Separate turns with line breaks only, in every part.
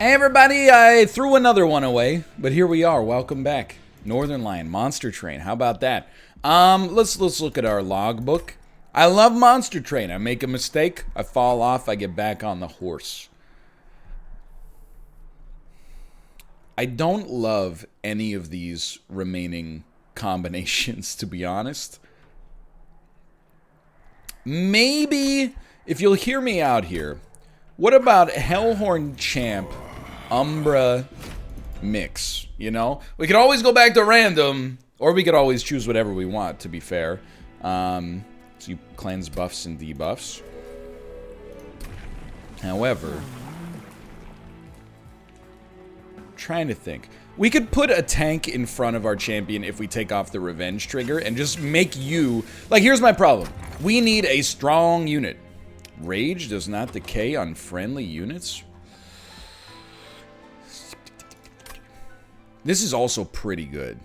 Hey everybody, I threw another one away, but here we are. Welcome back. Northern Lion, Monster Train. How about that? Let's look at our logbook. I love Monster Train. I make a mistake, I fall off, I get back on the horse. I don't love any of these remaining combinations, to be honest. Maybe, if you'll hear me out here, what about Hellhorn Champ Umbra mix, you know? We could always go back to random, or we could always choose whatever we want, to be fair. So you cleanse buffs and debuffs. However, I'm trying to think. We could put a tank in front of our champion if we take off the revenge trigger and just make you... Like, here's my problem. We need a strong unit. Rage does not decay on friendly units. This is also pretty good.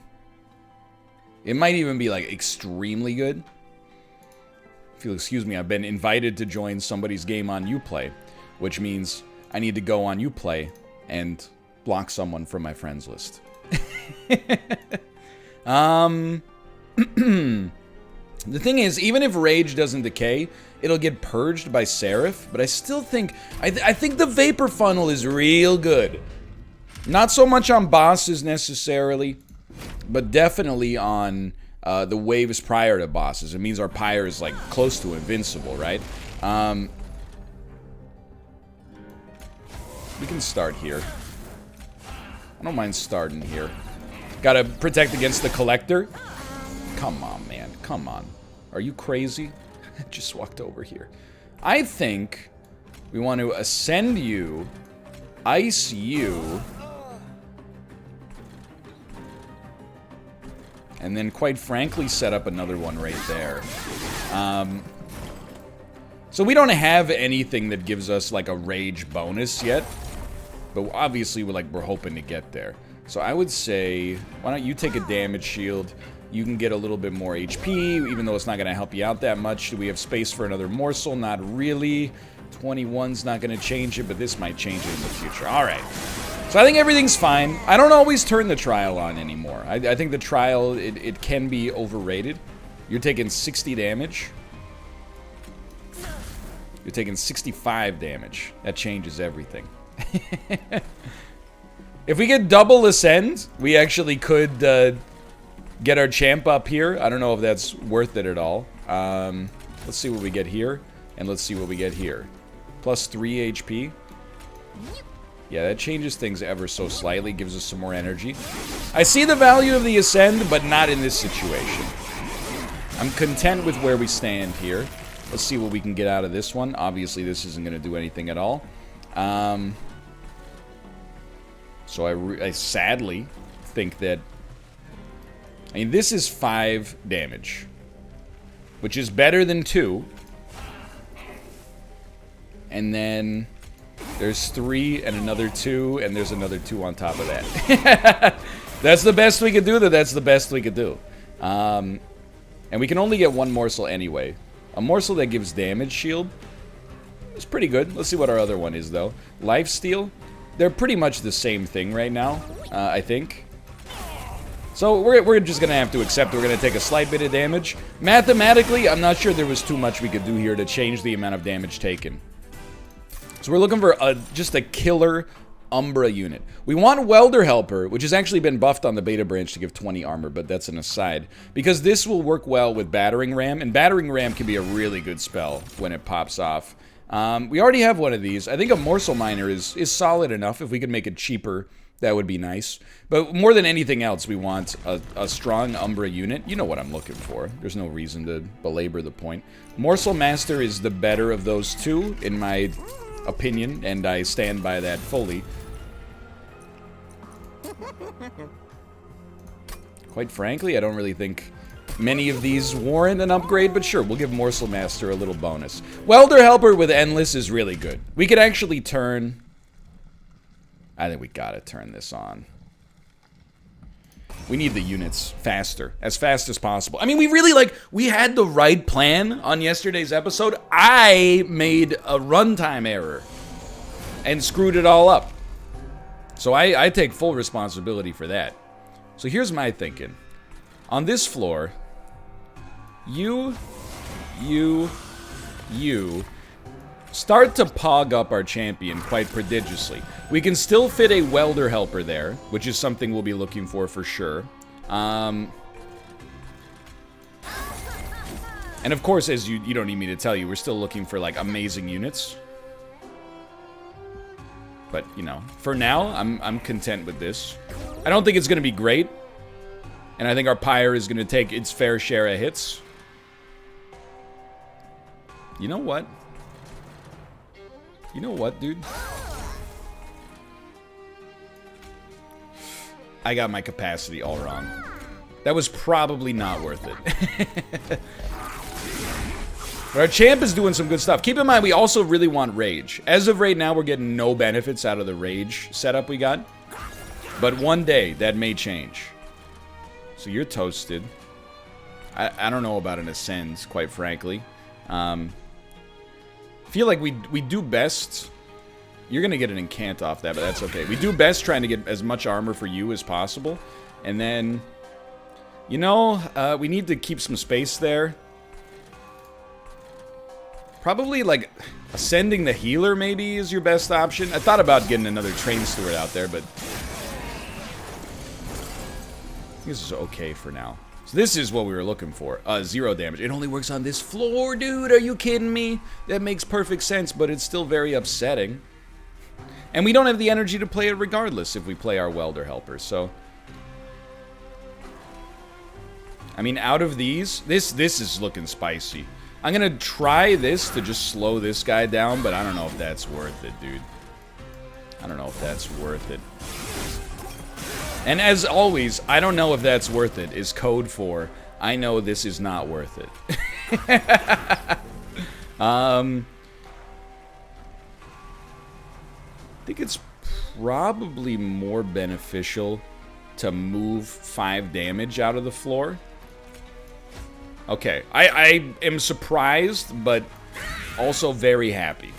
It might even be, like, extremely good. If you'll excuse me, I've been invited to join somebody's game on Uplay, which means I need to go on Uplay and block someone from my friends list. The thing is, even if Rage doesn't decay, it'll get purged by Seraph, but I still think... I think the Vapor Funnel is real good. Not so much on bosses necessarily, but definitely on the waves prior to bosses. It means our pyre is like close to invincible, right? We can start here. I don't mind starting here. Gotta protect against the Collector. Come on, man. Come on. Are you crazy? Just walked over here. I think we want to ascend you, ice you, and then, quite frankly, set up another one right there. So we don't have anything that gives us, like, a rage bonus yet. But obviously, we're hoping to get there. So I would say, why don't you take a damage shield? You can get a little bit more HP, even though it's not going to help you out that much. Do we have space for another morsel? Not really. 21's not going to change it, but this might change it in the future. All right. So I think everything's fine. I don't always turn the trial on anymore. I think the trial, it can be overrated. You're taking 60 damage. You're taking 65 damage. That changes everything. If we get double ascend, we actually could get our champ up here. I don't know if that's worth it at all. Let's see what we get here, and let's see what we get here. Plus 3 HP. Yeah, that changes things ever so slightly, gives us some more energy. I see the value of the ascend, but not in this situation. I'm content with where we stand here. Let's see what we can get out of this one. Obviously, this isn't going to do anything at all. So I sadly think that... I mean, this is 5 damage, which is better than 2. And then there's 3 and another 2, and there's another 2 on top of that. That's the best we could do, that's the best we could do. And we can only get 1 morsel anyway. A morsel that gives damage shield is pretty good. Let's see what our other one is, though. Lifesteal. They're pretty much the same thing right now, I think. So we're just going to have to accept we're going to take a slight bit of damage. Mathematically, I'm not sure there was too much we could do here to change the amount of damage taken. So we're looking for just a killer Umbra unit. We want Welder Helper, which has actually been buffed on the beta branch to give 20 armor, but that's an aside. Because this will work well with Battering Ram, and Battering Ram can be a really good spell when it pops off. We already have one of these. I think a Morsel Miner is solid enough. If we could make it cheaper, that would be nice. But more than anything else, we want a strong Umbra unit. You know what I'm looking for. There's no reason to belabor the point. Morsel Master is the better of those two, in my opinion, and I stand by that fully. Quite frankly, I don't really think many of these warrant an upgrade, but sure, we'll give Morsel Master a little bonus. Welder Helper with Endless is really good. We could actually turn... I think we gotta turn this on. We need the units faster, as fast as possible. I mean, we had the right plan on yesterday's episode. I made a runtime error and screwed it all up. So I take full responsibility for that. So here's my thinking. On this floor, you start to pog up our champion quite prodigiously. We can still fit a welder helper there, which is something we'll be looking for sure. And of course, as you don't need me to tell you, we're still looking for like amazing units. But, you know, for now, I'm content with this. I don't think it's going to be great. And I think our Pyre is going to take its fair share of hits. You know what? You know what, dude? I got my capacity all wrong. That was probably not worth it. But our champ is doing some good stuff. Keep in mind, we also really want rage. As of right now, we're getting no benefits out of the rage setup we got. But one day, that may change. So you're toasted. I don't know about an Ascend, quite frankly. I feel like we do best. You're going to get an Incant off that, but that's okay. We do best trying to get as much armor for you as possible. And then, you know, we need to keep some space there. Probably, like, ascending the healer, maybe, is your best option. I thought about getting another Train Steward out there, but this is okay for now. So this is what we were looking for. 0 damage. It only works on this floor, dude. Are you kidding me? That makes perfect sense, but it's still very upsetting. And we don't have the energy to play it regardless if we play our welder helper, so I mean, out of these, this is looking spicy. I'm gonna try this to just slow this guy down, but I don't know if that's worth it, dude. I don't know if that's worth it. And as always, I don't know if that's worth it is code for I know this is not worth it. I think it's probably more beneficial to move 5 damage out of the floor. Okay, I am surprised, but also very happy.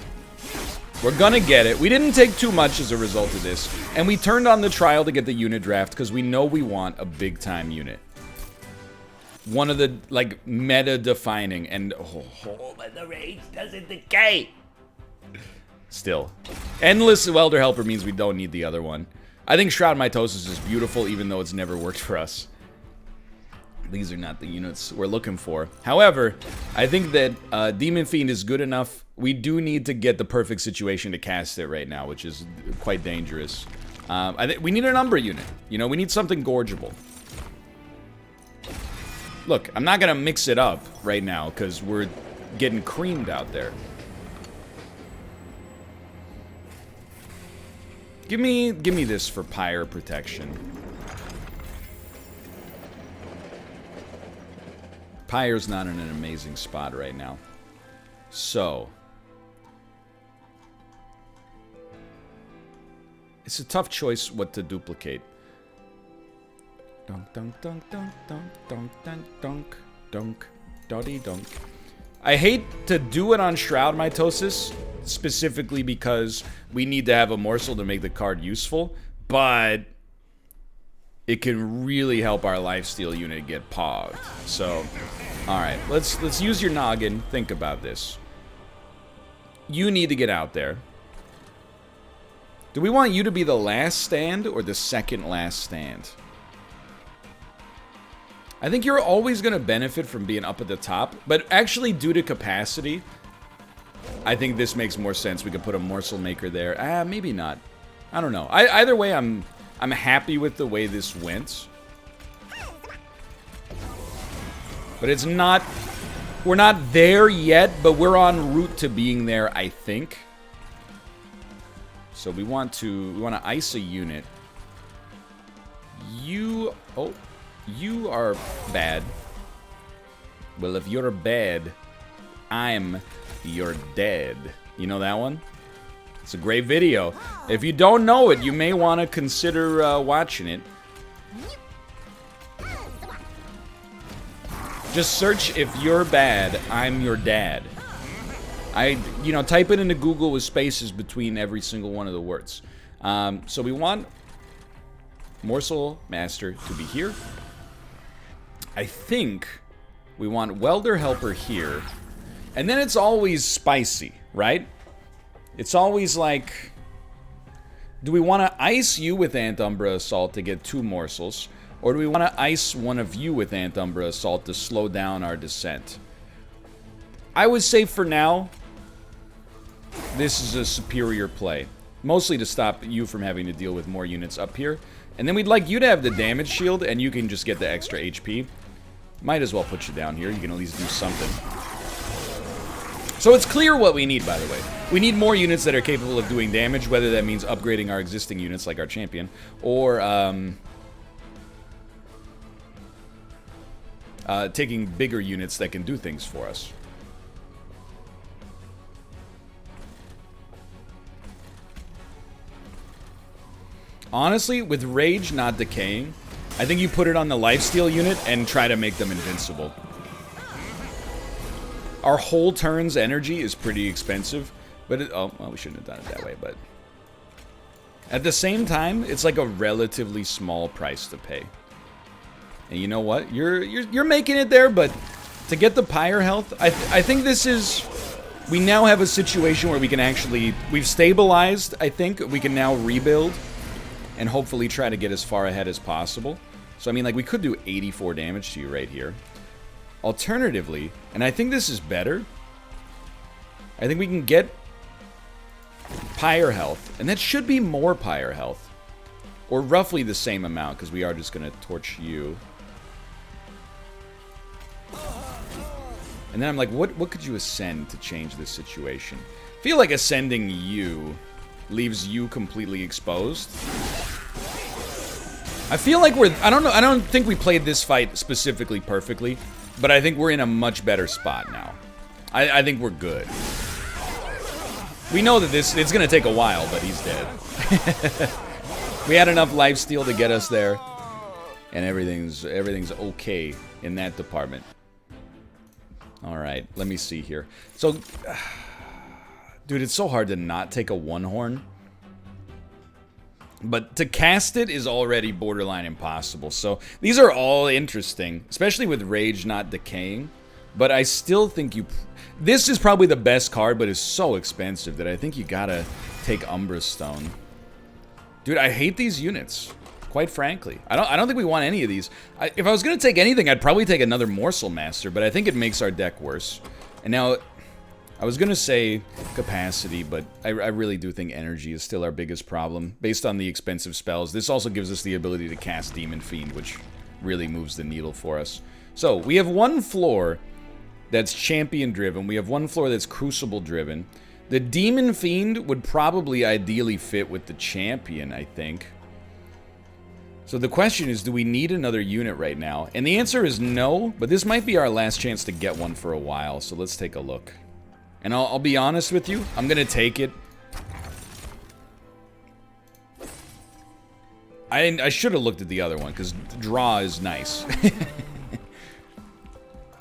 We're gonna get it. We didn't take too much as a result of this, and we turned on the trial to get the unit draft because we know we want a big-time unit. One of the, like, meta-defining, and but the rage doesn't decay. Still. Endless Welder Helper means we don't need the other one. I think Shroud Mitosis is beautiful, even though it's never worked for us. These are not the units we're looking for. However, I think that Demon Fiend is good enough. We do need to get the perfect situation to cast it right now, which is quite dangerous. I think we need an Umbra unit. You know, we need something gorgeable. Look, I'm not gonna mix it up right now because we're getting creamed out there. Give me this for Pyre protection. Pyre's not in an amazing spot right now. So it's a tough choice what to duplicate. Dunk, dunk, dunk, dunk, dunk, dunk, dunk, dunk, dunk, dotty dunk. I hate to do it on Shroud Mitosis, specifically because we need to have a morsel to make the card useful, but it can really help our lifesteal unit get pogged. So, alright, let's use your noggin. Think about this. You need to get out there. Do we want you to be the last stand or the second last stand? I think you're always going to benefit from being up at the top, but actually due to capacity, I think this makes more sense. We could put a morsel maker there. Maybe not. I don't know. Either way, I'm happy with the way this went. But it's not... We're not there yet, but we're en route to being there, I think. So we want to ice a unit. You are bad. Well, if you're bad, I'm your dead. You know that one? It's a great video. If you don't know it, you may want to consider watching it. Just search "if you're bad, I'm your dad." You know, type it into Google with spaces between every single one of the words. So we want Morsel Master to be here. I think we want Welder Helper here. And then it's always spicy, right? It's always like, do we want to ice you with Antumbra Assault to get 2 morsels? Or do we want to ice one of you with Antumbra Assault to slow down our descent? I would say for now, this is a superior play. Mostly to stop you from having to deal with more units up here. And then we'd like you to have the damage shield, and you can just get the extra HP. Might as well put you down here. You can at least do something. So it's clear what we need, by the way. We need more units that are capable of doing damage, whether that means upgrading our existing units, like our champion, or taking bigger units that can do things for us. Honestly, with Rage not decaying, I think you put it on the lifesteal unit and try to make them invincible. Our whole turn's energy is pretty expensive, but oh, well, we shouldn't have done it that way, but at the same time, it's like a relatively small price to pay. And you know what? You're making it there, but to get the pyre health, I think this is... We now have a situation where we can actually... We've stabilized, I think. We can now rebuild and hopefully try to get as far ahead as possible. So, I mean, like, we could do 84 damage to you right here. Alternatively, and I think this is better, I think we can get pyre health. And that should be more pyre health. Or roughly the same amount, because we are just going to torch you. And then I'm like, what could you ascend to change this situation? I feel like ascending you leaves you completely exposed. I feel like I don't think we played this fight specifically perfectly, but I think we're in a much better spot now. I think we're good. We know that it's going to take a while, but he's dead. We had enough lifesteal to get us there, and everything's okay in that department. All right, let me see here. So, dude, it's so hard to not take a one horn. But to cast it is already borderline impossible. So these are all interesting, especially with Rage not decaying. But I still think this is probably the best card, but it's so expensive that I think you gotta take Umbra Stone. Dude, I hate these units, quite frankly. I don't think we want any of these. If I was gonna take anything, I'd probably take another Morsel Master, but I think it makes our deck worse. And now, I was gonna say capacity, but I really do think energy is still our biggest problem, based on the expensive spells. This also gives us the ability to cast Demon Fiend, which really moves the needle for us. So, we have one floor that's champion-driven. We have one floor that's crucible-driven. The Demon Fiend would probably ideally fit with the champion, I think. So the question is, do we need another unit right now? And the answer is no, but this might be our last chance to get one for a while, so let's take a look. And I'll be honest with you, I'm gonna take it. I should have looked at the other one, because draw is nice.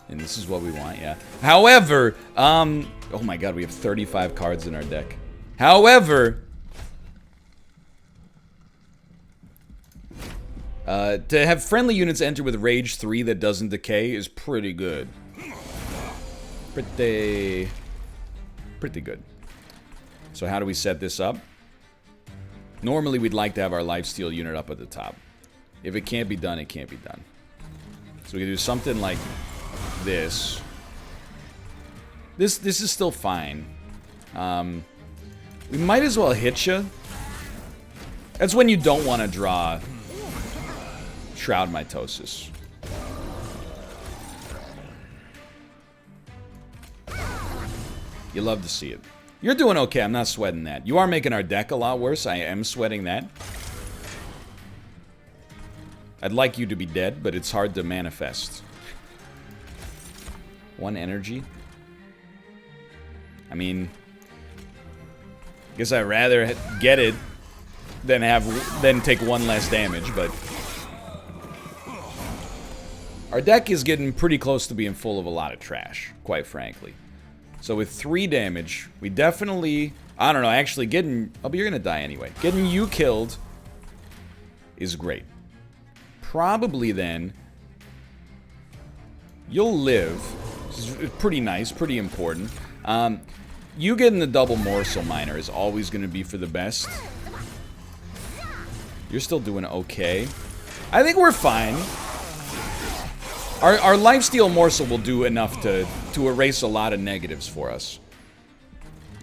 And this is what we want, yeah. However, oh my god, we have 35 cards in our deck. However, to have friendly units enter with Rage 3 that doesn't decay is pretty good. Pretty good. So how do we set this up? Normally we'd like to have our lifesteal unit up at the top. If it can't be done, it can't be done. So we can do something like this. This is still fine. We might as well hit you. That's when you don't want to draw Shroud Mitosis. You love to see it. You're doing okay, I'm not sweating that. You are making our deck a lot worse, I am sweating that. I'd like you to be dead, but it's hard to manifest. One energy. I mean, I guess I'd rather get it than take one less damage, but our deck is getting pretty close to being full of a lot of trash, quite frankly. So with 3 damage, we definitely I don't know, actually getting... Oh, but you're gonna die anyway. Getting you killed is great. Probably then, you'll live. This is pretty nice, pretty important. You getting the double morsel miner is always gonna be for the best. You're still doing okay. I think we're fine. Our lifesteal morsel will do enough to erase a lot of negatives for us.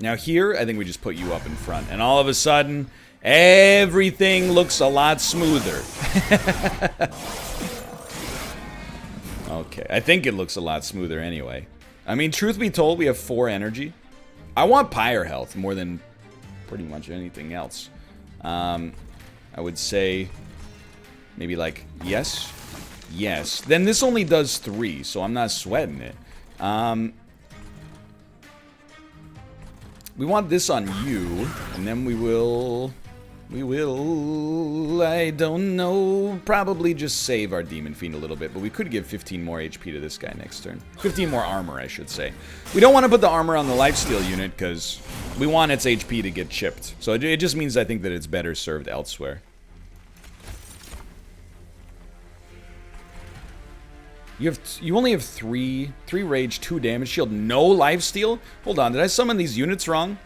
Now here, I think we just put you up in front. And all of a sudden, everything looks a lot smoother. Okay, I think it looks a lot smoother anyway. I mean, truth be told, we have 4 energy. I want pyre health more than pretty much anything else. I would say maybe like, yes. Yes. Then this only does 3, so I'm not sweating it. We want this on you, and then we will, I don't know, probably just save our Demon Fiend a little bit, but we could give 15 more HP to this guy next turn. 15 more armor, I should say. We don't want to put the armor on the lifesteal unit, because we want its HP to get chipped. So it just means I think that it's better served elsewhere. You only have 3 rage, 2 damage shield, no lifesteal? Hold on, did I summon these units wrong?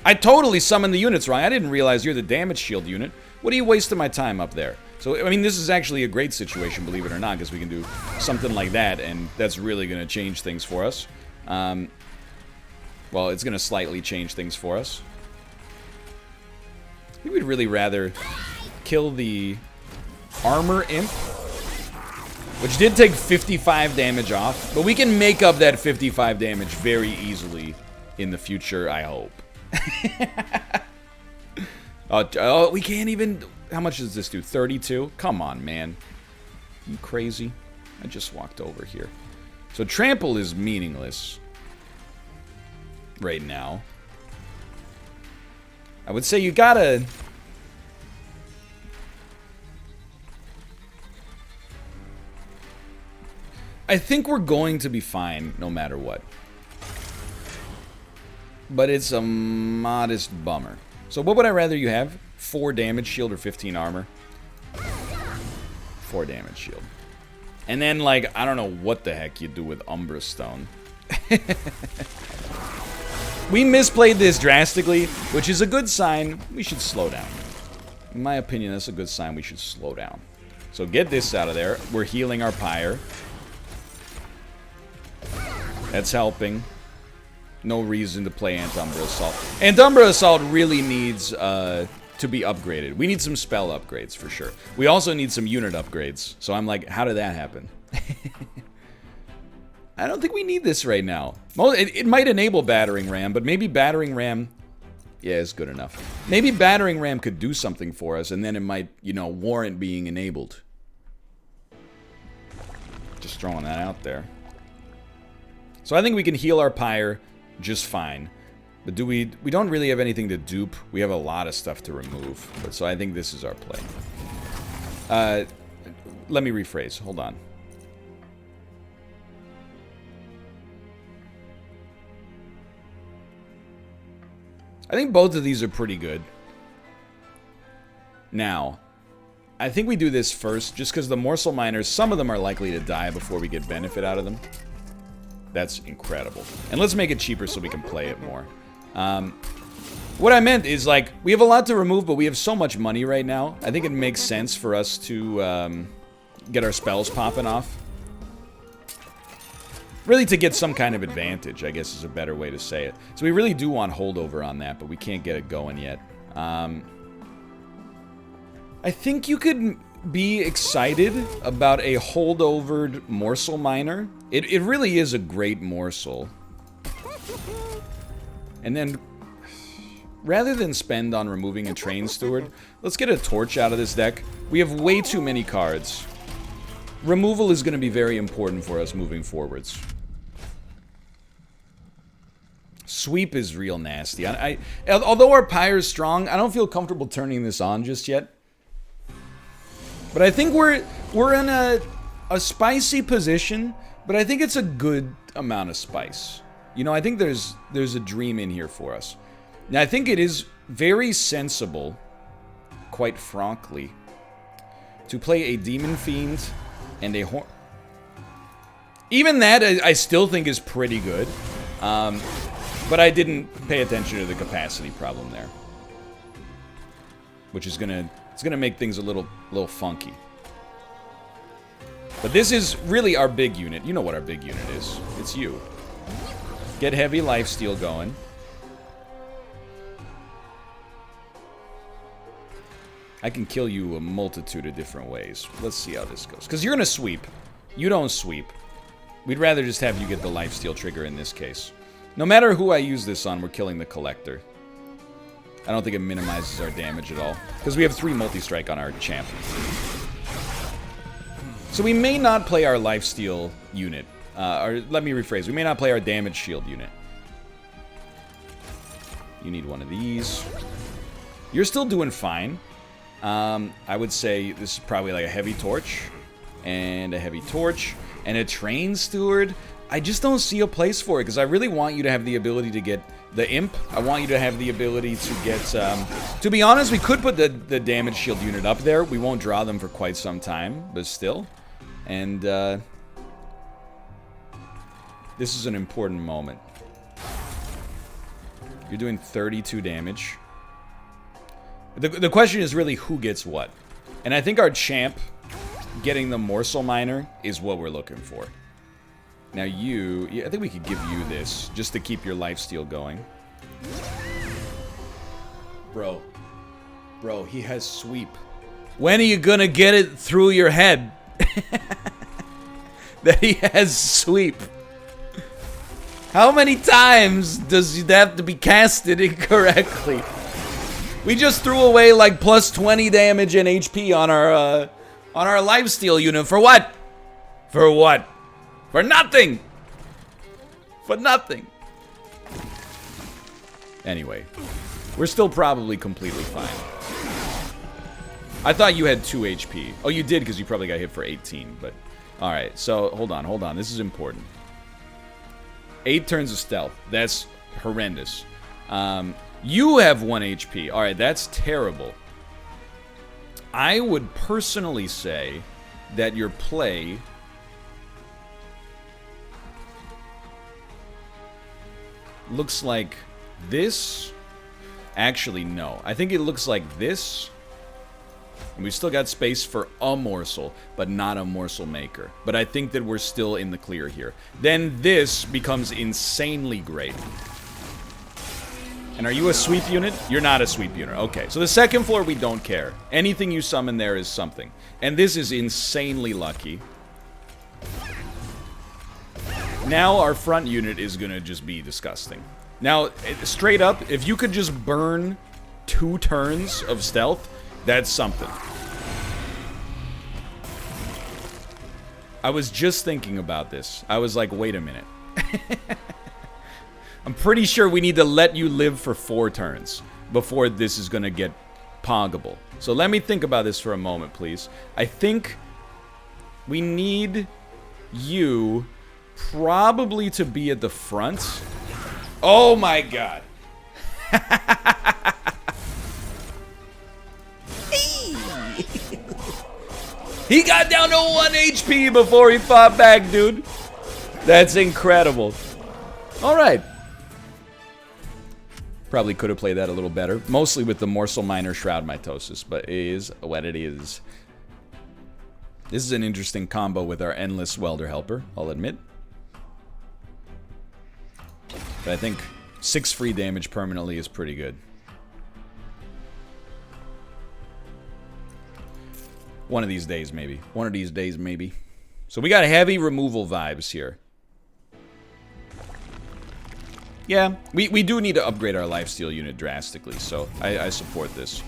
I totally summoned the units wrong. I didn't realize you're the damage shield unit. What are you wasting my time up there? So, I mean, this is actually a great situation, believe it or not, because we can do something like that, and that's really going to change things for us. Well, it's going to slightly change things for us. I think we'd really rather kill the armor imp, which did take 55 damage off, but we can make up that 55 damage very easily in the future, I hope. Oh, we can't even... How much does this do? 32? Come on, man. You crazy? I just walked over here. So trample is meaningless right now. I would say you gotta... I think we're going to be fine no matter what. But it's a modest bummer. So what would I rather you have? 4 damage shield or 15 armor? 4 damage shield. And then, like, I don't know what the heck you do with Umbra Stone. We misplayed this drastically, which is a good sign. We should slow down. In my opinion, that's a good sign. We should slow down. So get this out of there. We're healing our pyre. That's helping. No reason to play Antumbra Assault. Antumbra Assault really needs to be upgraded. We need some spell upgrades for sure. We also need some unit upgrades. So I'm like, how did that happen? I don't think we need this right now. It might enable Battering Ram, but maybe Battering Ram... Yeah, it's good enough. Maybe Battering Ram could do something for us, and then it might, you know, warrant being enabled. Just throwing that out there. So I think we can heal our pyre just fine. But we don't really have anything to dupe. We have a lot of stuff to remove. But so I think this is our play. Let me rephrase. Hold on. I think both of these are pretty good. Now, I think we do this first, just because the morsel miners, some of them are likely to die before we get benefit out of them. That's incredible. And let's make it cheaper so we can play it more. What I meant is, like, we have a lot to remove, but we have so much money right now. I think it makes sense for us to get our spells popping off. Really to get some kind of advantage, I guess is a better way to say it. So we really do want holdover on that, but we can't get it going yet. I think you could be excited about a holdovered morsel miner. It really is a great morsel. And then, rather than spend on removing a train steward, let's get a torch out of this deck. We have way too many cards. Removal is going to be very important for us moving forwards. Sweep is real nasty. Although our pyre is strong, I don't feel comfortable turning this on just yet. But I think we're in a spicy position, but I think it's a good amount of spice. You know, I think there's a dream in here for us. Now, I think it is very sensible, quite frankly, to play a Demon Fiend and a Horn... Even that, I still think is pretty good. But I didn't pay attention to the capacity problem there. Which is it's gonna make things a little funky. But this is really our big unit. You know what our big unit is. It's you. Get heavy lifesteal going. I can kill you a multitude of different ways. Let's see how this goes. Because you're gonna sweep. You don't sweep. We'd rather just have you get the lifesteal trigger in this case. No matter who I use this on, we're killing the Collector. I don't think it minimizes our damage at all. Because we have 3 multi-strike on our champ. So we may not play our lifesteal unit. Or let me rephrase. We may not play our damage shield unit. You need one of these. You're still doing fine. I would say this is probably like a heavy torch. And a heavy torch. And a train steward. I just don't see a place for it. Because I really want you to have the ability to get the imp. I want you to have the ability to get... to be honest, we could put the damage shield unit up there. We won't draw them for quite some time. But still. And this is an important moment. You're doing 32 damage. The question is really who gets what. And I think our champ getting the morsel miner is what we're looking for. Now I think we could give you this just to keep your lifesteal going. Bro, he has sweep. When are you gonna get it through your head that he has sweep? How many times does it have to be casted incorrectly? We just threw away like plus 20 damage and HP on our lifesteal unit. For what? For what? For nothing! For nothing! Anyway. We're still probably completely fine. I thought you had 2 HP. Oh, you did because you probably got hit for 18, but... Alright, so hold on. This is important. 8 turns of stealth. That's horrendous. You have 1 HP. Alright, that's terrible. I would personally say that your play... looks like this. Actually, no. I think it looks like this. And we've still got space for a morsel, but not a morsel maker. But I think that we're still in the clear here. Then this becomes insanely great. And are you a sweep unit? You're not a sweep unit. Okay, so the second floor we don't care. Anything you summon there is something. And this is insanely lucky. Now our front unit is gonna just be disgusting. Now, straight up, if you could just burn 2 turns of stealth, that's something. I was just thinking about this. I was like, wait a minute. I'm pretty sure we need to let you live for 4 turns before this is gonna get poggable. So let me think about this for a moment, please. I think we need you... probably to be at the front. Oh my god. He got down to 1 HP before he fought back, dude. That's incredible. Alright. Probably could have played that a little better. Mostly with the Morsel Miner Shroud Mitosis, but it is what it is. This is an interesting combo with our Endless Welder Helper, I'll admit. But I think 6 free damage permanently is pretty good. One of these days, maybe. One of these days, maybe. So we got heavy removal vibes here. Yeah, we do need to upgrade our lifesteal unit drastically, so I support this.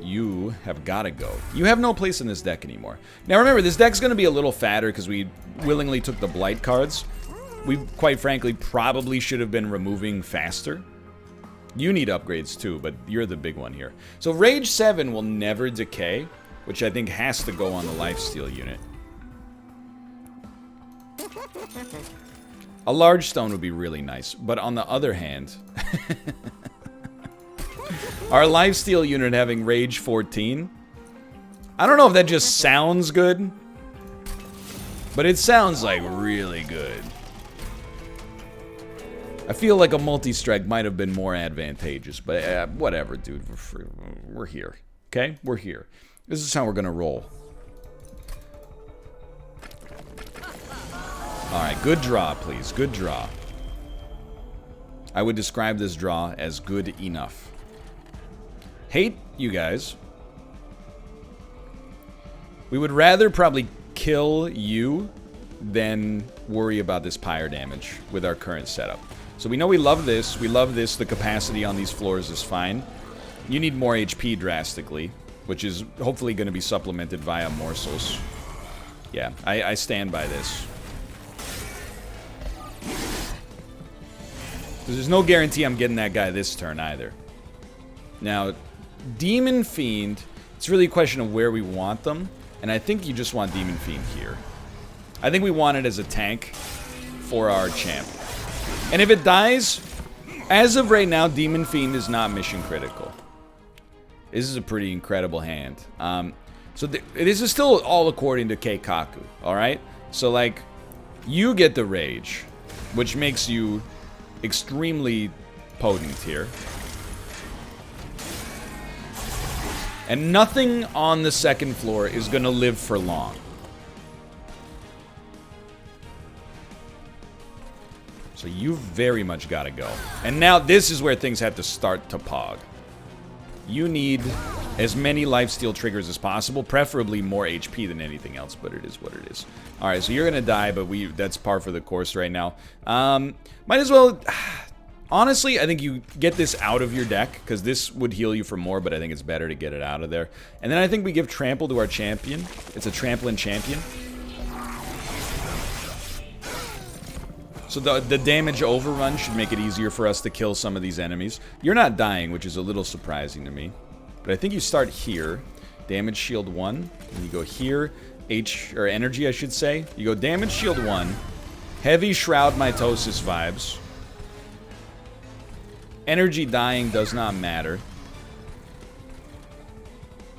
You have got to go. You have no place in this deck anymore. Now remember, this deck's going to be a little fatter because we willingly took the Blight cards. We, quite frankly, probably should have been removing faster. You need upgrades too, but you're the big one here. So Rage 7 will never decay, which I think has to go on the lifesteal unit. A large stone would be really nice. But on the other hand, our lifesteal unit having rage 14. I don't know if that just sounds good, but it sounds like really good. I feel like a multi-strike might have been more advantageous, but whatever, dude. We're here, okay? We're here. This is how we're gonna roll. Alright, good draw, please. Good draw. I would describe this draw as good enough. Hate you guys. We would rather probably kill you than worry about this pyre damage with our current setup. So we know we love this. We love this. The capacity on these floors is fine. You need more HP drastically, which is hopefully going to be supplemented via morsels. Yeah, I stand by this. There's no guarantee I'm getting that guy this turn either. Now, Demon Fiend, it's really a question of where we want them. And I think you just want Demon Fiend here. I think we want it as a tank for our champ. And if it dies, as of right now, Demon Fiend is not mission critical. This is a pretty incredible hand. So this is still all according to Keikaku, alright? So, like, you get the rage, which makes you extremely potent here. And nothing on the second floor is going to live for long. So you very much got to go. And now this is where things have to start to pog. You need as many lifesteal triggers as possible, preferably more HP than anything else, but it is what it is. Alright, so you're going to die, but that's par for the course right now. Might as well... Honestly, I think you get this out of your deck, because this would heal you for more, but I think it's better to get it out of there. And then I think we give Trample to our champion. It's a trampling champion. So the damage overrun should make it easier for us to kill some of these enemies. You're not dying, which is a little surprising to me. But I think you start here. Damage shield 1. And you go here. Energy, I should say. You go damage shield 1. Heavy shroud mitosis vibes. Energy dying does not matter.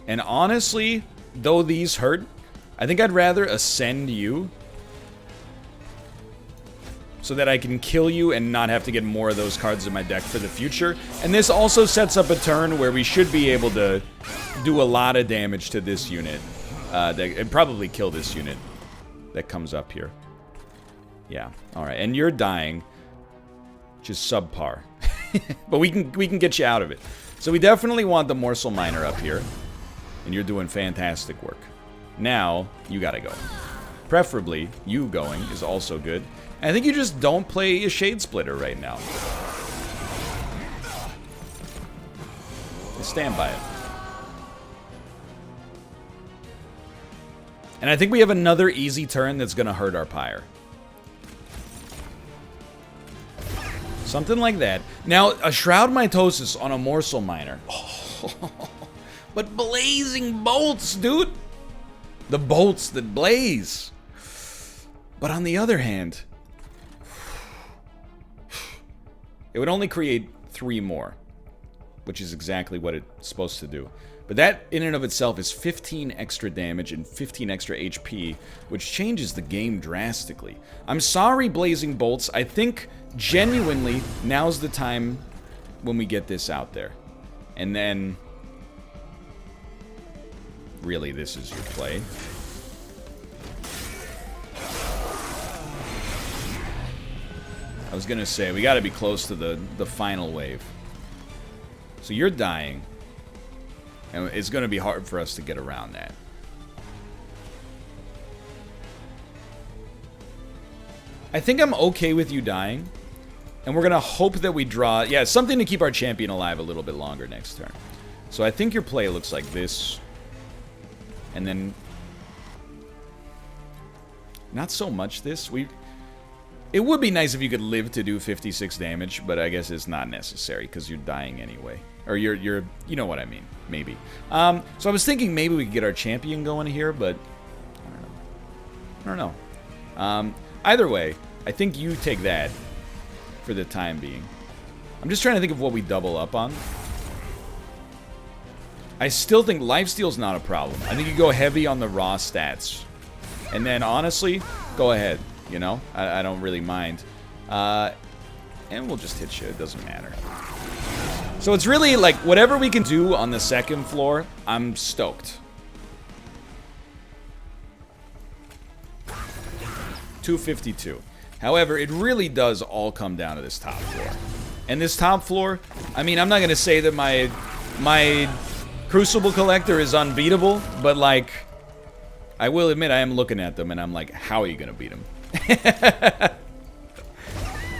And honestly, though these hurt, I think I'd rather ascend you so that I can kill you and not have to get more of those cards in my deck for the future. And this also sets up a turn where we should be able to do a lot of damage to this unit. And probably kill this unit that comes up here. Yeah, alright. And you're dying. Just subpar. But we can get you out of it. So we definitely want the Morsel Miner up here. And you're doing fantastic work. Now, you gotta go. Preferably, you going is also good. And I think you just don't play a Shade Splitter right now. Stand by it. And I think we have another easy turn that's gonna hurt our Pyre. Something like that. Now, a Shroud Mitosis on a Morsel Miner. Oh, but blazing bolts, dude. The bolts that blaze. But on the other hand, it would only create 3 more, which is exactly what it's supposed to do. But that, in and of itself, is 15 extra damage and 15 extra HP, which changes the game drastically. I'm sorry, Blazing Bolts. I think, genuinely, now's the time when we get this out there. And then... really, this is your play. I was gonna say, we gotta be close to the final wave. So you're dying. And it's going to be hard for us to get around that. I think I'm okay with you dying. And we're going to hope that we draw... yeah, something to keep our champion alive a little bit longer next turn. So I think your play looks like this. And then... not so much this. It would be nice if you could live to do 56 damage, but I guess it's not necessary because you're dying anyway. Or you're you know what I mean, maybe. So I was thinking maybe we could get our champion going here, but I don't know. Either way, I think you take that for the time being. I'm just trying to think of what we double up on. I still think lifesteal's not a problem. I think you go heavy on the raw stats. And then, honestly, go ahead. You know? I don't really mind. And we'll just hit shit. It doesn't matter. So it's really, like, whatever we can do on the second floor, I'm stoked. 252. However, it really does all come down to this top floor. And this top floor, I mean, I'm not going to say that my Crucible Collector is unbeatable, but, like, I will admit I am looking at them and I'm like, how are you going to beat them?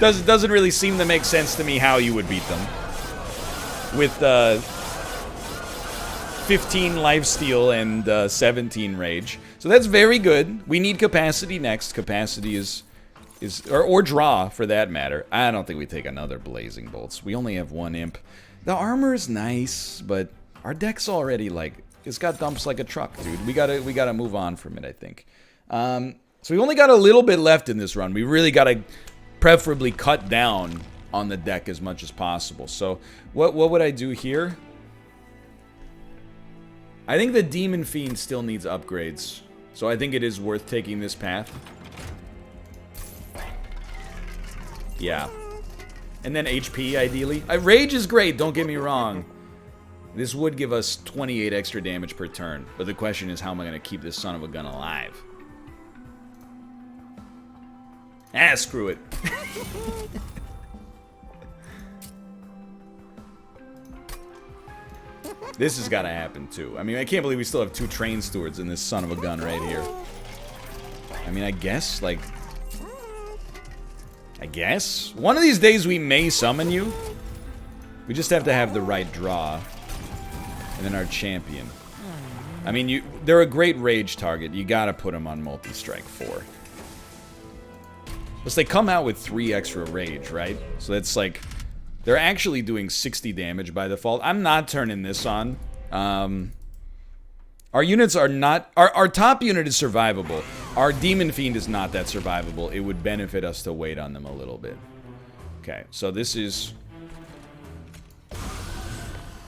Doesn't really seem to make sense to me how you would beat them. With 15 lifesteal and 17 rage. So that's very good. We need capacity next. Capacity is or draw for that matter. I don't think we take another blazing bolts. We only have one imp. The armor is nice, but our deck's already like it's got dumps like a truck, dude. We gotta move on from it, I think. So we only got a little bit left in this run. We really gotta preferably cut down on the deck as much as possible. So what would I do here? I think the Demon Fiend still needs upgrades. So I think it is worth taking this path. Yeah. And then HP, ideally. Rage is great, don't get me wrong. This would give us 28 extra damage per turn. But the question is, how am I going to keep this son of a gun alive? Ah, screw it. This has got to happen, too. I mean, I can't believe we still have 2 train stewards in this son of a gun right here. I mean, I guess, like... I guess? One of these days we may summon you. We just have to have the right draw. And then our champion. I mean, they're a great rage target. You gotta put them on multi-strike 4. Plus, they come out with 3 extra rage, right? So that's like... They're actually doing 60 damage by default. I'm not turning this on. Our units are not... Our top unit is survivable. Our Demon Fiend is not that survivable. It would benefit us to wait on them a little bit. Okay, so this is...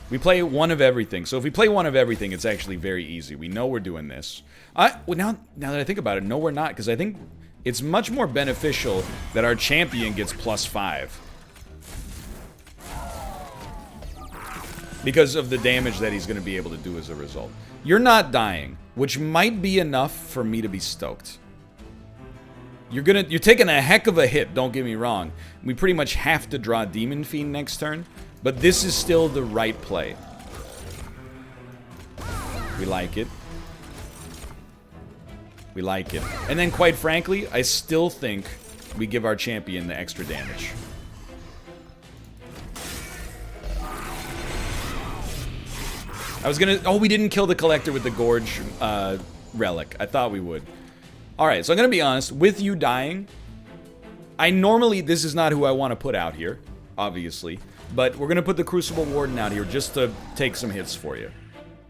We play one of everything. So if we play one of everything, it's actually very easy. We know we're doing this. Well, now that I think about it, no, we're not. Because I think it's much more beneficial that our champion gets +5. Because of the damage that he's going to be able to do as a result. You're not dying, which might be enough for me to be stoked. You're taking a heck of a hit, don't get me wrong. We pretty much have to draw Demon Fiend next turn, but this is still the right play. We like it. We like it. And then, quite frankly, I still think we give our champion the extra damage. I was gonna... Oh, we didn't kill the Collector with the Gorge relic. I thought we would. Alright, so I'm gonna be honest. With you dying, I normally... This is not who I want to put out here, obviously. But we're gonna put the Crucible Warden out here just to take some hits for you.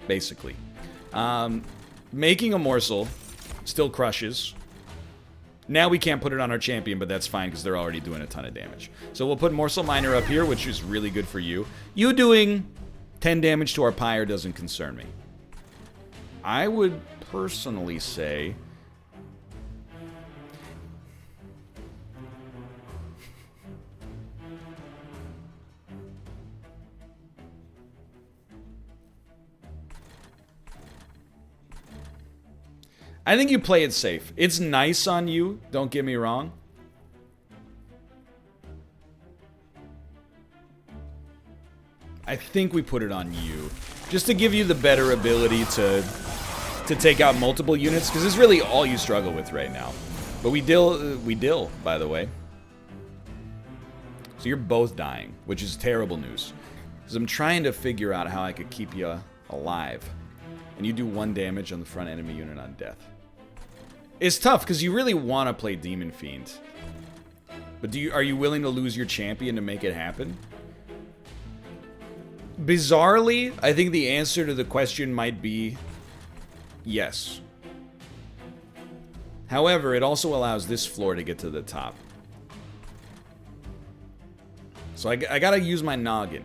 Basically. Making a morsel still crushes. Now we can't put it on our champion, but that's fine because they're already doing a ton of damage. So we'll put Morsel Miner up here, which is really good for you. You doing 10 damage to our Pyre doesn't concern me. I would personally say... I think you play it safe. It's nice on you, don't get me wrong. I think we put it on you. Just to give you the better ability to take out multiple units, because it's really all you struggle with right now. But we dill, by the way. So you're both dying, which is terrible news. Because I'm trying to figure out how I could keep you alive. And you do 1 damage on the front enemy unit on death. It's tough, because you really want to play Demon Fiend. But are you willing to lose your champion to make it happen? Bizarrely, I think the answer to the question might be yes. However, it also allows this floor to get to the top. So I gotta use my noggin.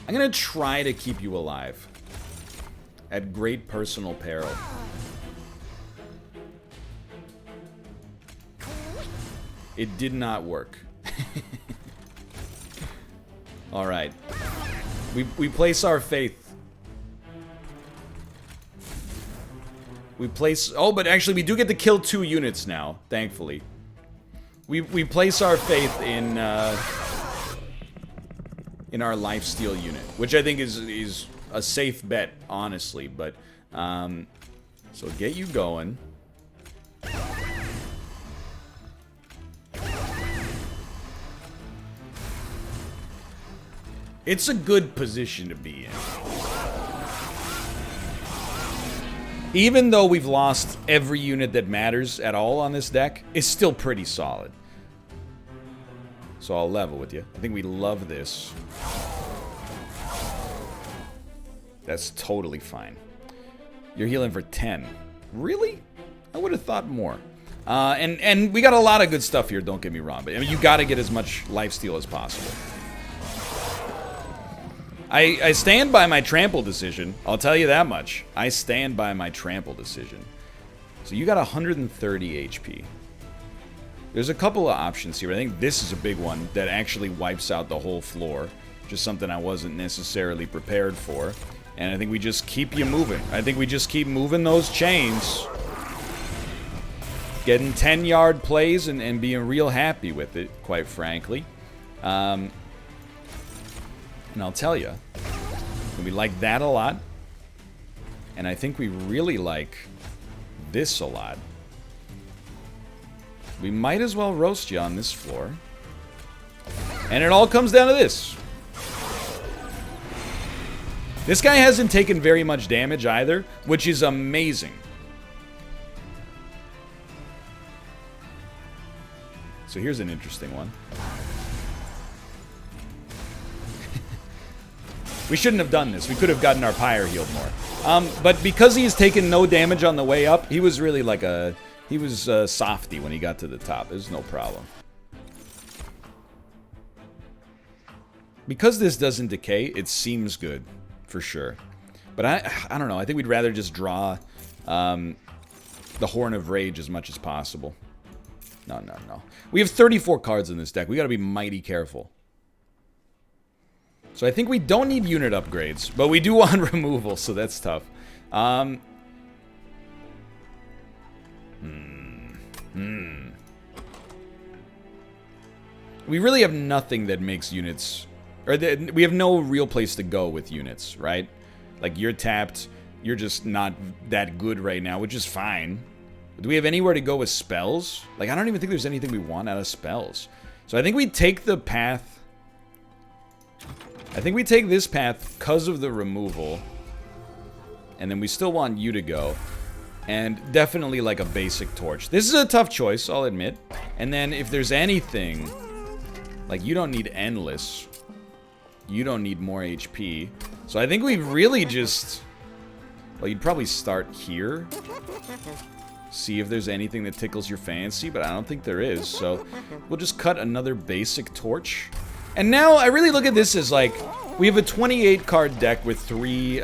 I'm gonna try to keep you alive. At great personal peril. It did not work. Alright. We place our faith. We place... Oh, but actually we do get to kill 2 units now, thankfully. We place our faith in our lifesteal unit, which I think is a safe bet, honestly, but so get you going. It's a good position to be in. Even though we've lost every unit that matters at all on this deck, it's still pretty solid. So I'll level with you. I think we love this. That's totally fine. You're healing for 10. Really? I would have thought more. And we got a lot of good stuff here, don't get me wrong. But I mean, you got to get as much lifesteal as possible. I stand by my trample decision. I'll tell you that much. I stand by my trample decision. So you got 130 HP. There's a couple of options here. I think this is a big one that actually wipes out the whole floor. Just something I wasn't necessarily prepared for. And I think we just keep you moving. I think we just keep moving those chains. Getting 10-yard plays and being real happy with it, quite frankly. And I'll tell you, we like that a lot. And I think we really like this a lot. We might as well roast you on this floor. And it all comes down to this. This guy hasn't taken very much damage either, which is amazing. So here's an interesting one. We shouldn't have done this. We could have gotten our pyre healed more. But because he's taken no damage on the way up, he was really like a... He was softy when he got to the top. There's no problem. Because this doesn't decay, it seems good, for sure. But I don't know. I think we'd rather just draw the Horn of Rage as much as possible. No. We have 34 cards in this deck. We got to be mighty careful. So I think we don't need unit upgrades, but we do want removal, so that's tough. We really have nothing that makes units... Or we have no real place to go with units, right? Like, you're tapped, you're just not that good right now, which is fine. Do we have anywhere to go with spells? Like, I don't even think there's anything we want out of spells. So I think we take the path... I think we take this path because of the removal. And then we still want you to go. And definitely like a basic torch. This is a tough choice, I'll admit. And then if there's anything... Like, you don't need endless. You don't need more HP. So I think we really just... Well, you'd probably start here. See if there's anything that tickles your fancy, but I don't think there is. So we'll just cut another basic torch. And now I really look at this as like, we have a 28 card deck with 3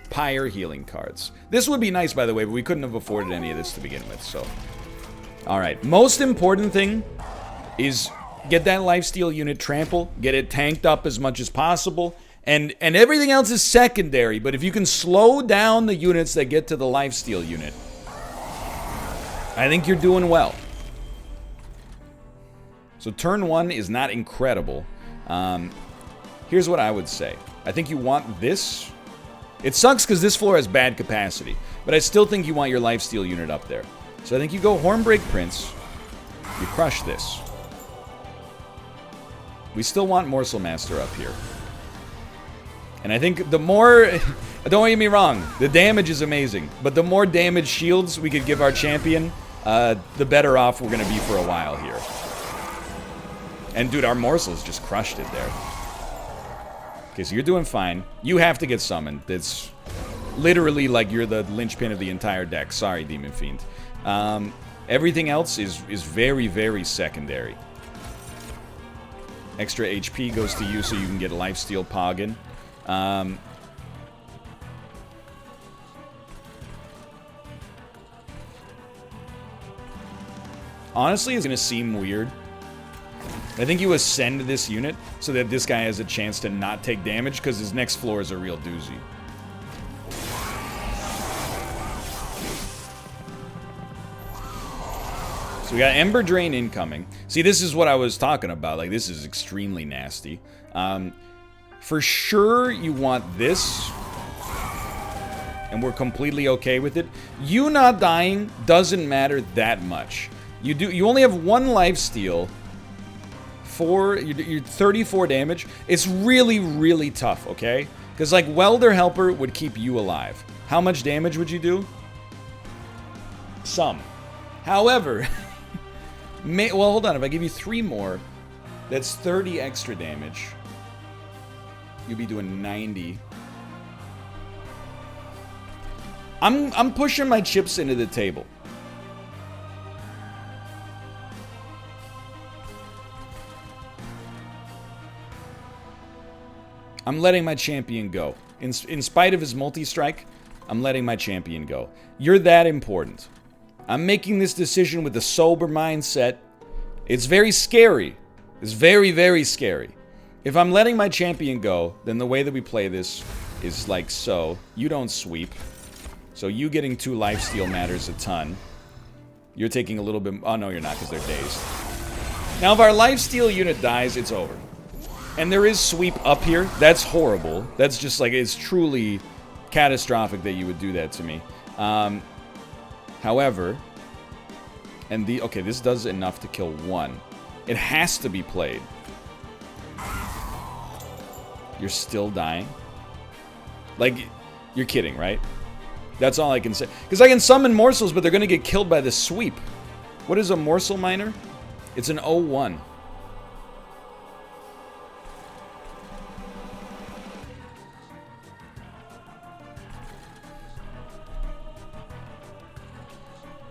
pyre healing cards. This would be nice, by the way, but we couldn't have afforded any of this to begin with, so. Alright, most important thing is get that lifesteal unit trample, get it tanked up as much as possible, and everything else is secondary, but if you can slow down the units that get to the lifesteal unit, I think you're doing well. So turn 1 is not incredible. Here's what I would say. I think you want this. It sucks because this floor has bad capacity, but I still think you want your lifesteal unit up there. So I think you go Hornbreak Prince. You crush this. We still want Morsel Master up here. And I think the more... Don't get me wrong, the damage is amazing, but the more damage shields we could give our champion, the better off we're going to be for a while here. And dude, our morsels just crushed it there. Okay, so you're doing fine. You have to get summoned. It's literally like you're the linchpin of the entire deck. Sorry, Demon Fiend. Everything else is very, very secondary. Extra HP goes to you so you can get lifesteal Poggin. Honestly, it's going to seem weird. I think you ascend this unit so that this guy has a chance to not take damage because his next floor is a real doozy. So we got Ember Drain incoming. See, this is what I was talking about. Like, this is extremely nasty. For sure, you want this. And we're completely okay with it. You not dying doesn't matter that much. You only have 1 lifesteal. You're 34 damage. It's really, really tough, okay? Because, like, Welder Helper would keep you alive. How much damage would you do? Some. However... well, hold on. If I give you 3 more, that's 30 extra damage. You'll be doing 90. I'm pushing my chips into the table. I'm letting my champion go. In spite of his multi-strike, I'm letting my champion go. You're that important. I'm making this decision with a sober mindset. It's very scary. It's very, very scary. If I'm letting my champion go, then the way that we play this is like so. You don't sweep. So you getting 2 lifesteal matters a ton. You're taking a little bit... Oh, no, you're not, because they're dazed. Now, if our lifesteal unit dies, it's over. And there is sweep up here. That's horrible. That's just like... It's truly catastrophic that you would do that to me. However... And okay, this does enough to kill 1. It has to be played. You're still dying? Like, you're kidding, right? That's all I can say. Because I can summon morsels, but they're going to get killed by the sweep. What is a morsel miner? It's an 0-1.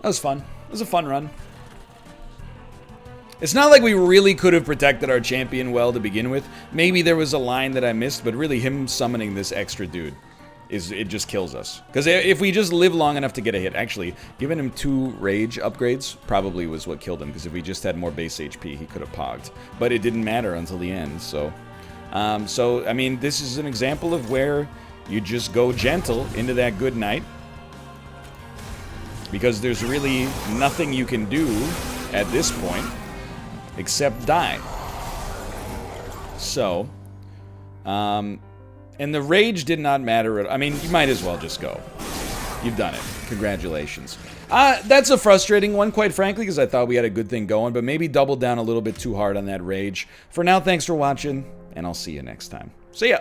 That was fun. It was a fun run. It's not like we really could have protected our champion well to begin with. Maybe there was a line that I missed, but really him summoning this extra dude, it just kills us. Because if we just live long enough to get a hit, actually, giving him 2 rage upgrades probably was what killed him, because if we just had more base HP, he could have pogged. But it didn't matter until the end, so... I mean, this is an example of where you just go gentle into that good night. Because there's really nothing you can do at this point except die. So, and the rage did not matter. I mean, you might as well just go. You've done it. Congratulations. That's a frustrating one, quite frankly, because I thought we had a good thing going, but maybe double down a little bit too hard on that rage. For now, thanks for watching, and I'll see you next time. See ya!